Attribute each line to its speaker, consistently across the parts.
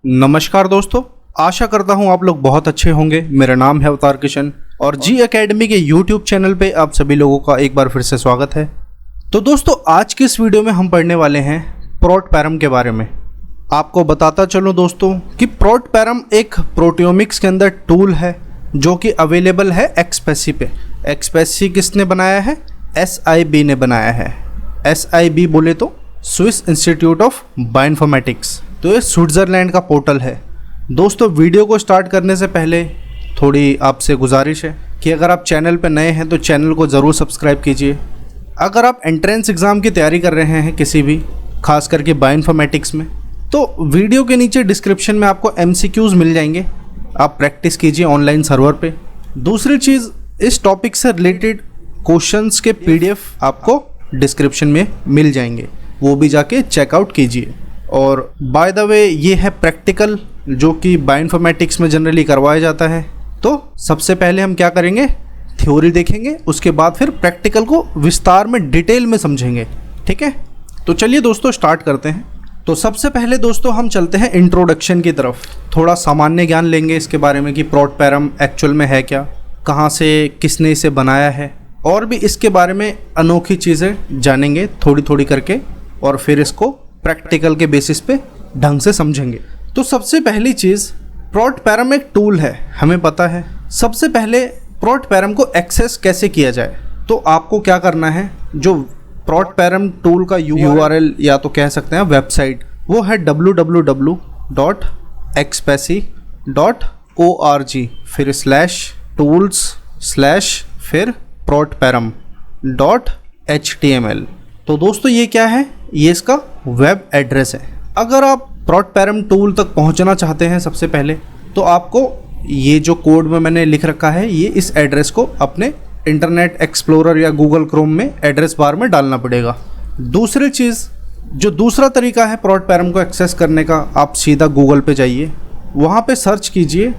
Speaker 1: नमस्कार दोस्तों, आशा करता हूँ आप लोग बहुत अच्छे होंगे। मेरा नाम है अवतार किशन और जी एकेडमी के यूट्यूब चैनल पे आप सभी लोगों का एक बार फिर से स्वागत है। तो दोस्तों, आज की इस वीडियो में हम पढ़ने वाले हैं प्रोटपैरम के बारे में। आपको बताता चलूँ दोस्तों कि प्रोटपैरम एक प्रोटियोमिक्स के अंदर टूल है जो कि अवेलेबल है एक्सपेसी पे। एक्सपेसी किसने बनाया है? SIB ने बनाया है। SIB बोले तो स्विस इंस्टीट्यूट ऑफ बायोइन्फॉर्मेटिक्स। तो ये स्विट्ज़रलैंड का पोर्टल है। दोस्तों, वीडियो को स्टार्ट करने से पहले थोड़ी आपसे गुजारिश है कि अगर आप चैनल पर नए हैं तो चैनल को ज़रूर सब्सक्राइब कीजिए। अगर आप एंट्रेंस एग्ज़ाम की तैयारी कर रहे हैं किसी भी, खास करके बायोइन्फॉर्मेटिक्स में, तो वीडियो के नीचे डिस्क्रिप्शन में आपको MCQs मिल जाएंगे। आप प्रैक्टिस कीजिए ऑनलाइन सर्वर पे। दूसरी चीज़, इस टॉपिक से रिलेटेड क्वेश्चंस के PDF आपको डिस्क्रिप्शन में मिल जाएंगे, वो भी जाके चेकआउट कीजिए। और बाय द वे, ये है प्रैक्टिकल जो कि बायोइन्फॉर्मेटिक्स में जनरली करवाया जाता है। तो सबसे पहले हम क्या करेंगे, थ्योरी देखेंगे, उसके बाद फिर प्रैक्टिकल को विस्तार में डिटेल में समझेंगे। ठीक है, तो चलिए दोस्तों स्टार्ट करते हैं। तो सबसे पहले दोस्तों हम चलते हैं इंट्रोडक्शन की तरफ। थोड़ा सामान्य ज्ञान लेंगे इसके बारे में कि प्रोटपैरम एक्चुअल में है क्या, कहाँ से, किसने इसे बनाया है, और भी इसके बारे में अनोखी चीज़ें जानेंगे थोड़ी थोड़ी करके, और फिर इसको प्रैक्टिकल के बेसिस पे ढंग से समझेंगे। तो सबसे पहली चीज़, प्रोटपैरम एक टूल है, हमें पता है। सबसे पहले प्रोटपैरम को एक्सेस कैसे किया जाए, तो आपको क्या करना है, जो प्रोटपैरम टूल का URL या तो कह सकते हैं वेबसाइट, वो है www.expesi.org फिर /tools/ फिर protpैरम.html। तो दोस्तों ये क्या है, ये इसका वेब एड्रेस है। अगर आप प्रोटपैरम टूल तक पहुंचना चाहते हैं सबसे पहले, तो आपको ये जो कोड में मैंने लिख रखा है, ये इस एड्रेस को अपने इंटरनेट एक्सप्लोरर या गूगल क्रोम में एड्रेस बार में डालना पड़ेगा। दूसरी चीज़, जो दूसरा तरीका है प्रोटपैरम को एक्सेस करने का, आप सीधा गूगल पे जाइए, वहाँ पे सर्च कीजिए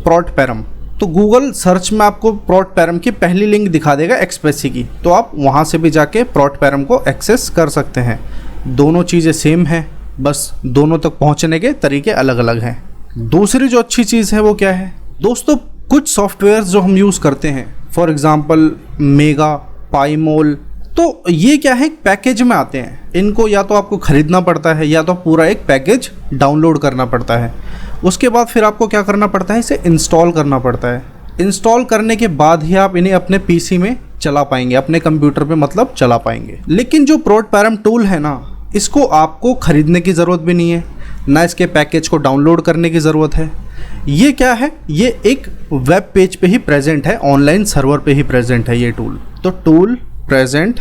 Speaker 1: प्रोटपैरम। तो गूगल सर्च में आपको प्रोटपैरम की पहली लिंक दिखा देगा एक्सपेसी की, तो आप वहाँ से भी जाके प्रोटपैरम को एक्सेस कर सकते हैं। दोनों चीज़ें सेम हैं, बस दोनों तक पहुँचने के तरीके अलग अलग हैं। दूसरी जो अच्छी चीज़ है वो क्या है दोस्तों, कुछ सॉफ्टवेयर जो हम यूज़ करते हैं, फॉर एग्ज़ाम्पल मेगा, पाईमोल, तो ये क्या है, एक पैकेज में आते हैं। इनको या तो आपको ख़रीदना पड़ता है या तो पूरा एक पैकेज डाउनलोड करना पड़ता है। उसके बाद फिर आपको क्या करना पड़ता है, इसे इंस्टॉल करना पड़ता है। इंस्टॉल करने के बाद ही आप इन्हें अपने PC में चला पाएंगे, अपने कंप्यूटर पे मतलब चला पाएंगे। लेकिन जो प्रोटपैरम टूल है ना, इसको आपको ख़रीदने की ज़रूरत भी नहीं है, ना इसके पैकेज को डाउनलोड करने की ज़रूरत है। ये क्या है, ये एक वेब पेज पे ही प्रेजेंट है, ऑनलाइन सर्वर पे ही प्रेजेंट है ये टूल। तो tool present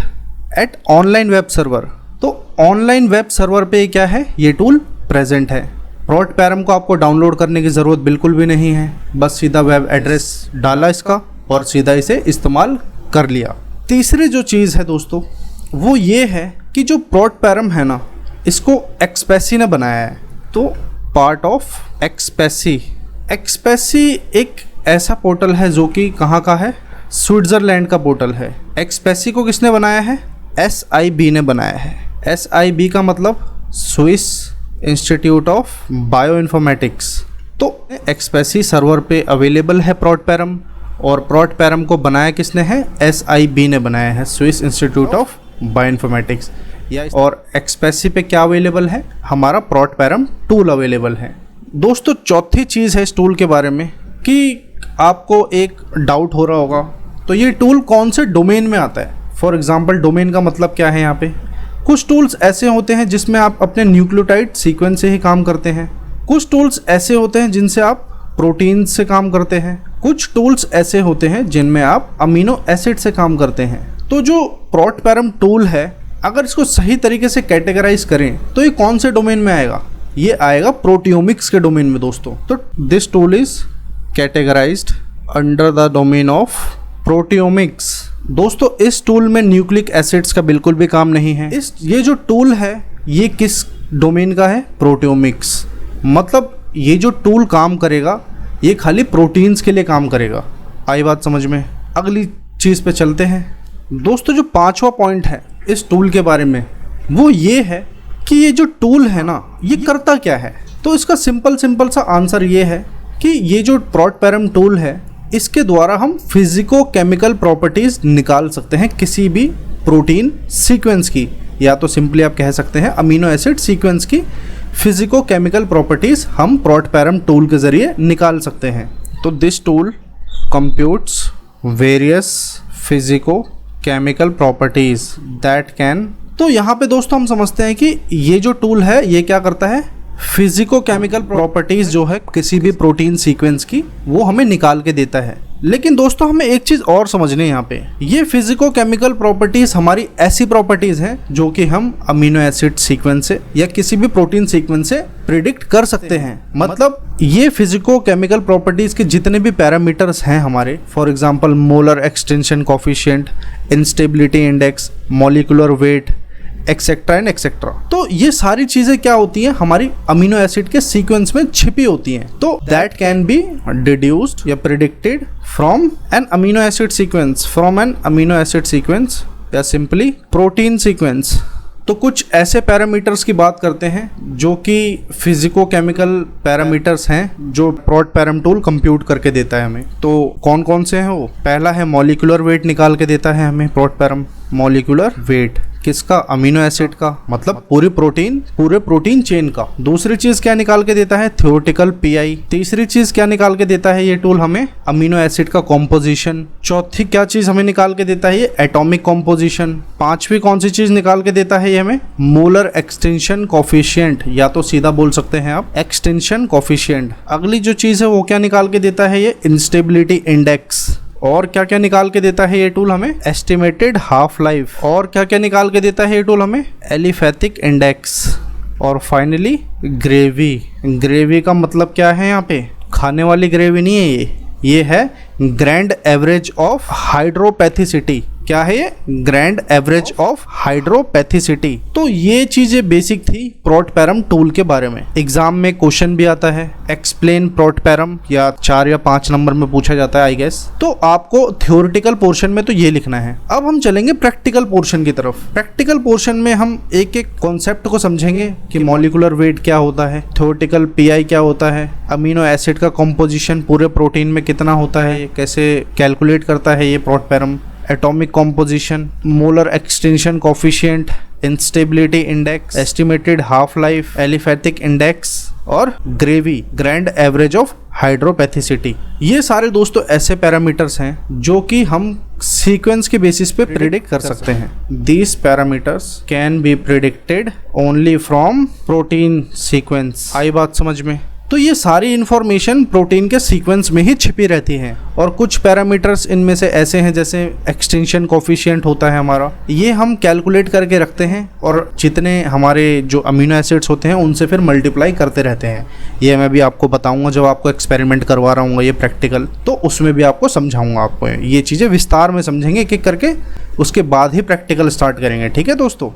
Speaker 1: at online web server, तो ऑनलाइन वेब सर्वर पे क्या है, ये टूल प्रेजेंट है। प्रोटपैरम को आपको डाउनलोड करने की ज़रूरत बिल्कुल भी नहीं है, बस सीधा वेब एड्रेस डाला इसका और सीधा इसे इस्तेमाल कर लिया। तीसरी जो चीज़ है दोस्तों, वो ये है कि जो प्रोटपैरम है ना, इसको एक्सपेसी ने बनाया है। तो पार्ट ऑफ एक्सपेसी। एक्सपेसी एक ऐसा पोर्टल है जो कि कहाँ का है, स्विट्ज़रलैंड का पोर्टल है। एक्सपेसी को किसने बनाया है? SIB ने बनाया है। SIB का मतलब स्विस इंस्टीट्यूट ऑफ बायोइन्फॉर्मेटिक्स। तो एक्सपेसी सर्वर पे अवेलेबल है प्रोटपैरम, और प्रोटपैरम को बनाया किसने है? SIB ने बनाया है, स्विस इंस्टीट्यूट ऑफ बायोइन्फॉर्मेटिक्स। और एक्सपेसी पे क्या अवेलेबल है? हमारा प्रोटपैरम टूल अवेलेबल है। दोस्तों, चौथी चीज़ है इस टूल के बारे में कि आपको एक डाउट हो रहा होगा, तो ये टूल कौन से डोमेन में आता है। फॉर एग्जांपल, डोमेन का मतलब क्या है यहाँ पे? कुछ टूल्स ऐसे होते हैं जिसमें आप अपने न्यूक्लियोटाइड सीक्वेंस से ही काम करते हैं, कुछ टूल्स ऐसे होते हैं जिनसे आप प्रोटीन से काम करते हैं, कुछ टूल्स ऐसे होते हैं जिनमें आप अमीनो एसिड से काम करते हैं। तो जो प्रोटपैरम टूल है, अगर इसको सही तरीके से कैटेगराइज करें तो ये कौन से डोमेन में आएगा? ये आएगा प्रोटियोमिक्स के डोमेन में दोस्तों। तो this tool is categorised under the domain of proteomics. दोस्तों, इस टूल में न्यूक्लिक एसिड्स का बिल्कुल भी काम नहीं है। ये जो टूल है, ये किस डोमेन का है? प्रोटियोमिक्स। मतलब ये जो टूल काम करेगा, ये खाली प्रोटीन्स के लिए काम करेगा। आई बात समझ में? अगली चीज़ पे चलते हैं दोस्तों। जो पांचवा पॉइंट है इस टूल के बारे में, वो ये है कि ये जो टूल है ना, ये करता क्या है। तो इसका सिंपल सा आंसर ये है कि ये जो प्रोटपैरम टूल है इसके द्वारा हम फिजिको केमिकल प्रॉपर्टीज निकाल सकते हैं किसी भी प्रोटीन सीक्वेंस की, या तो सिंपली आप कह सकते हैं अमीनो एसिड सीक्वेंस की फिजिको केमिकल प्रॉपर्टीज हम प्रोटपैरम टूल के जरिए निकाल सकते हैं। तो this tool computes various physico chemical properties that can. तो यहाँ पे दोस्तों हम समझते हैं कि ये जो टूल है ये क्या करता है, फिजिको केमिकल प्रॉपर्टीज जो है किसी भी प्रोटीन सीक्वेंस की वो हमें निकाल के देता है। लेकिन दोस्तों हमें एक चीज़ और समझनी है यहाँ पे, ये फिजिको केमिकल प्रॉपर्टीज हमारी ऐसी प्रॉपर्टीज हैं जो कि हम अमीनो एसिड सीक्वेंस से या किसी भी प्रोटीन सीक्वेंस से प्रिडिक्ट कर सकते हैं। मतलब ये फिजिको केमिकल प्रॉपर्टीज के जितने भी पैरामीटर्स हैं हमारे, for example molar extension coefficient, instability index, molecular weight, etcetera and etcetera, तो ये सारी चीजें क्या होती हैं हमारी अमीनो एसिड के सीक्वेंस में छिपी होती हैं। तो दैट कैन बी डिड्यूस्ड या predicted from an amino acid sequence, या सिंपली प्रोटीन सीक्वेंस। तो कुछ ऐसे पैरामीटर्स की बात करते हैं जो कि फिजिको केमिकल पैरामीटर्स हैं जो प्रोटपैरम टूल कंप्यूट करके देता है हमें। तो कौन कौन से हैं वो? पहला है मॉलिक्यूलर वेट निकाल के देता है हमें प्रोटपैरम। मॉलिक्यूलर वेट किसका? अमीनो एसिड का, मतलब पूरे प्रोटीन चेन का। दूसरी चीज क्या निकाल के देता है? Theoretical pi. तीसरी चीज क्या निकाल के देता है ये टूल हमें? अमीनो एसिड का कॉम्पोजिशन। चौथी क्या चीज हमें निकाल के देता है ये? Atomic composition. पांचवी कौन सी चीज निकाल के देता है ये हमें? मोलर एक्सटेंशन कोफिशिएंट, या तो सीधा बोल सकते हैं आप एक्सटेंशन कोफिशिएंट। अगली जो चीज है वो क्या निकाल के देता है ये? Instability index. और क्या क्या निकाल के देता है ये टूल हमें? Estimated half life. और क्या क्या निकाल के देता है ये टूल हमें? Aliphatic index. और फाइनली ग्रेवी का मतलब क्या है यहाँ पे? खाने वाली ग्रेवी नहीं है ये है ग्रैंड एवरेज ऑफ हाइड्रोपैथिसिटी। क्या है ये? Grand average of hydropathicity. तो ये चीजें बेसिक थी प्रोटपैरम टूल के बारे में। एग्जाम में क्वेश्चन भी आता है एक्सप्लेन प्रोटपैरम, या 4 या 5 नंबर में पूछा जाता है आई गेस। तो आपको थ्योरेटिकल पोर्शन में तो ये लिखना है। अब हम चलेंगे प्रैक्टिकल पोर्शन की तरफ। प्रैक्टिकल पोर्शन में हम एक एक कॉन्सेप्ट को समझेंगे कि मॉलिक्यूलर वेट क्या होता है, थ्योरेटिकल पीआई क्या होता है, अमीनो एसिड का कॉम्पोजिशन पूरे प्रोटीन में कितना होता है, कैसे कैलकुलेट करता है ये ProtParam, atomic composition, molar extension coefficient, instability index, estimated half life, aliphatic index और GRAVY grand average of hydropathicity. ये सारे दोस्तों ऐसे पैरामीटर्स हैं जो कि हम सीक्वेंस के बेसिस पे प्रिडिक्ट कर सकते हैं। These parameters can be predicted only from protein sequence. आई बात समझ में? तो ये सारी इन्फॉर्मेशन प्रोटीन के सीक्वेंस में ही छिपी रहती हैं। और कुछ पैरामीटर्स इनमें से ऐसे हैं जैसे एक्सटेंशन कोफिशिएंट होता है हमारा, ये हम कैलकुलेट करके रखते हैं और जितने हमारे जो अमीनो एसिड्स होते हैं उनसे फिर मल्टीप्लाई करते रहते हैं। ये मैं भी आपको बताऊंगा जब आपको एक्सपेरिमेंट करवा रहा हूँ ये प्रैक्टिकल, तो उसमें भी आपको समझाऊंगा। आपको ये चीज़ें विस्तार में समझेंगे एक एक करके, उसके बाद ही प्रैक्टिकल स्टार्ट करेंगे। ठीक है दोस्तों?